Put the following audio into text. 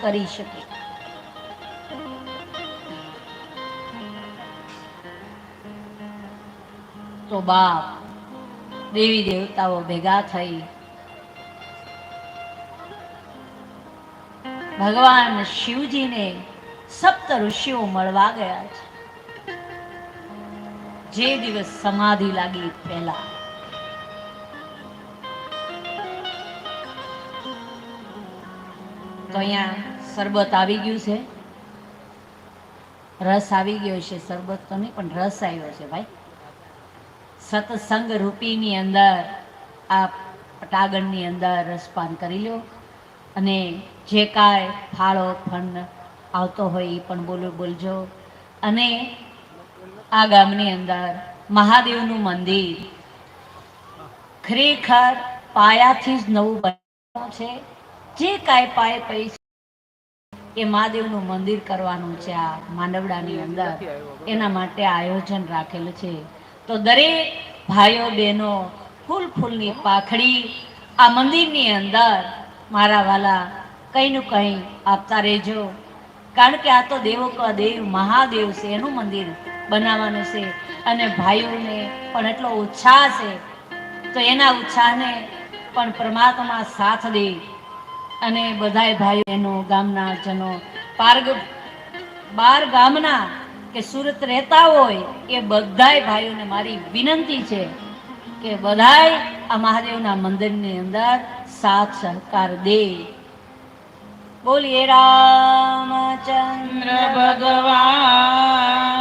કરી શકે. તો બાપ દેવી દેવતાઓ ભેગા થઈ ભગવાન શિવજીને સપ્ત ઋષિઓ મળવા ગયા છે. જે દિવસ સમાધિ લાગી પહેલા તો અહીંયા શરબત આવી ગયું છે. રસ આવી ગયો છે. શરબત તો નહીં પણ રસ આવ્યો છે ભાઈ. સત્સંગ રૂપીની અંદર આ પટાગણની અંદર રસપાન કરી લો અને જે કાંઈ ફાળો ફંડ આવતો હોય એ પણ બોલજો. અને આ ગામની અંદર મહાદેવનું મંદિર ખરેખર પાયાથી જ નવું બન્યું છે. જે કાંઈ પાય પૈસા એ મહાદેવનું મંદિર કરવાનું છે આ માંડવડાની અંદર, એના માટે આયોજન રાખેલું છે. તો દરેક ભાઈઓ બહેનો ફૂલની પાખડી આ મંદિરની અંદર મારા વાલા કંઈનું કંઈ આપતા રહેજો. કારણ કે આ તો દેવો કા દેવ મહાદેવ છે, એનું મંદિર બનાવવાનું છે. અને ભાઈઓને પણ એટલો ઉત્સાહ છે, તો એના ઉત્સાહને પણ પરમાત્મા સાથ દે. અને બધાય ભાઈઓ એનો ગામના જનો બાર ગામના કે સુરત રહેતા હોય એ બધાય ભાઈઓને મારી વિનંતી છે કે બધાય આ મહાદેવના મંદિરની અંદર સાથ સહકાર દે. બોલીએ રામચંદ્ર ભગવાન